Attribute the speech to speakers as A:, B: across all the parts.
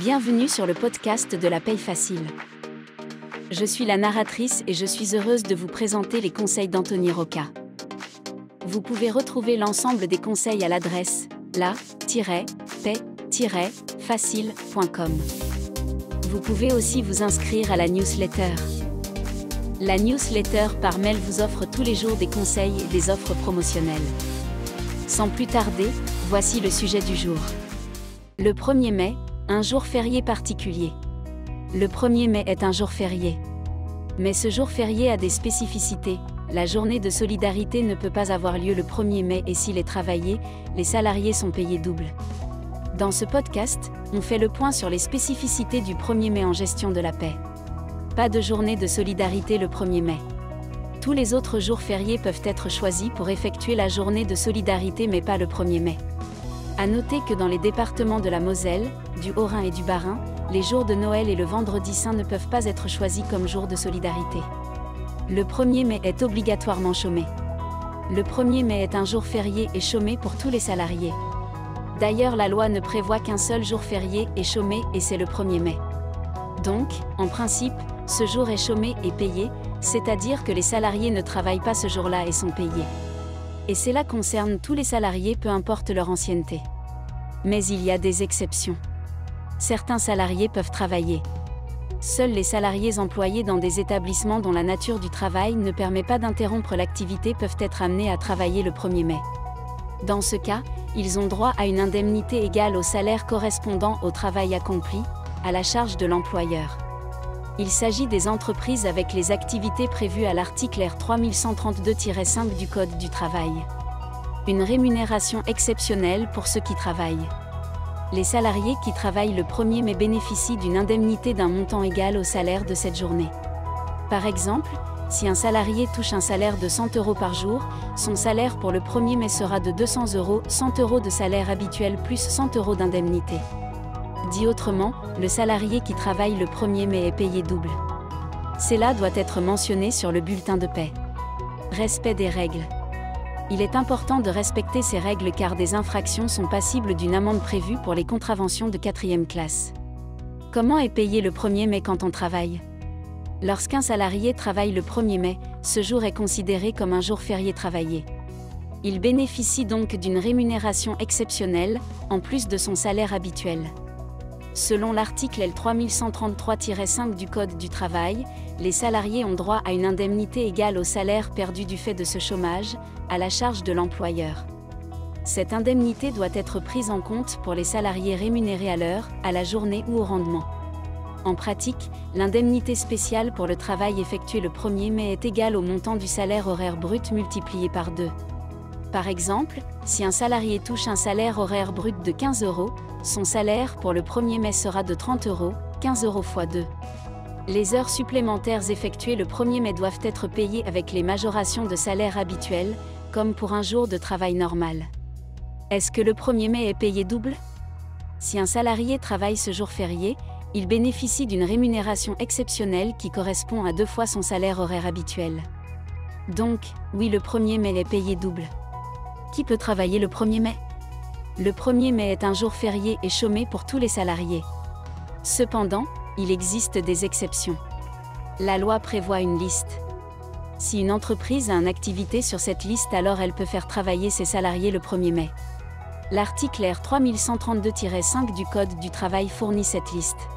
A: Bienvenue sur le podcast de la paye facile. Je suis la narratrice et je suis heureuse de vous présenter les conseils d'Anthony Rocca. Vous pouvez retrouver l'ensemble des conseils à l'adresse la-paye-facile.com. Vous pouvez aussi vous inscrire à la newsletter. La newsletter par mail vous offre tous les jours des conseils et des offres promotionnelles. Sans plus tarder, voici le sujet du jour. Le 1er mai, un jour férié particulier. Le 1er mai est un jour férié. Mais ce jour férié a des spécificités. La journée de solidarité ne peut pas avoir lieu le 1er mai et s'il est travaillé, les salariés sont payés double. Dans ce podcast, on fait le point sur les spécificités du 1er mai en gestion de la paie. Pas de journée de solidarité le 1er mai. Tous les autres jours fériés peuvent être choisis pour effectuer la journée de solidarité mais pas le 1er mai. À noter que dans les départements de la Moselle, du Haut-Rhin et du Bas-Rhin, les jours de Noël et le Vendredi Saint ne peuvent pas être choisis comme jour de solidarité. Le 1er mai est obligatoirement chômé. Le 1er mai est un jour férié et chômé pour tous les salariés. D'ailleurs, la loi ne prévoit qu'un seul jour férié et chômé et c'est le 1er mai. Donc, en principe, ce jour est chômé et payé, c'est-à-dire que les salariés ne travaillent pas ce jour-là et sont payés. Et cela concerne tous les salariés peu importe leur ancienneté. Mais il y a des exceptions. Certains salariés peuvent travailler. Seuls les salariés employés dans des établissements dont la nature du travail ne permet pas d'interrompre l'activité peuvent être amenés à travailler le 1er mai. Dans ce cas, ils ont droit à une indemnité égale au salaire correspondant au travail accompli, à la charge de l'employeur. Il s'agit des entreprises avec les activités prévues à l'article R 3132-5 du Code du travail. Une rémunération exceptionnelle pour ceux qui travaillent. Les salariés qui travaillent le 1er mai bénéficient d'une indemnité d'un montant égal au salaire de cette journée. Par exemple, si un salarié touche un salaire de 100 € par jour, son salaire pour le 1er mai sera de 200 €, 100 € de salaire habituel plus 100 € d'indemnité. Dit autrement, le salarié qui travaille le 1er mai est payé double. Cela doit être mentionné sur le bulletin de paie. Respect des règles. Il est important de respecter ces règles car des infractions sont passibles d'une amende prévue pour les contraventions de 4e classe. Comment est payé le 1er mai quand on travaille ? Lorsqu'un salarié travaille le 1er mai, ce jour est considéré comme un jour férié travaillé. Il bénéficie donc d'une rémunération exceptionnelle, en plus de son salaire habituel. Selon l'article L 3133-5 du Code du travail, les salariés ont droit à une indemnité égale au salaire perdu du fait de ce chômage, à la charge de l'employeur. Cette indemnité doit être prise en compte pour les salariés rémunérés à l'heure, à la journée ou au rendement. En pratique, l'indemnité spéciale pour le travail effectué le 1er mai est égale au montant du salaire horaire brut multiplié par 2. Par exemple, si un salarié touche un salaire horaire brut de 15 €, son salaire pour le 1er mai sera de 30 €, 15 € x 2. Les heures supplémentaires effectuées le 1er mai doivent être payées avec les majorations de salaire habituelles, comme pour un jour de travail normal. Est-ce que le 1er mai est payé double ? Si un salarié travaille ce jour férié, il bénéficie d'une rémunération exceptionnelle qui correspond à 2 fois son salaire horaire habituel. Donc, oui, le 1er mai est payé double. Qui peut travailler le 1er mai ? Le 1er mai est un jour férié et chômé pour tous les salariés. Cependant, il existe des exceptions. La loi prévoit une liste. Si une entreprise a une activité sur cette liste, alors elle peut faire travailler ses salariés le 1er mai. L'article R 3132-5 du Code du travail fournit cette liste.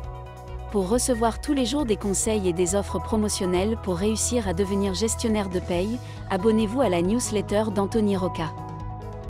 A: Pour recevoir tous les jours des conseils et des offres promotionnelles pour réussir à devenir gestionnaire de paye, abonnez-vous à la newsletter d'Anthony Rocca.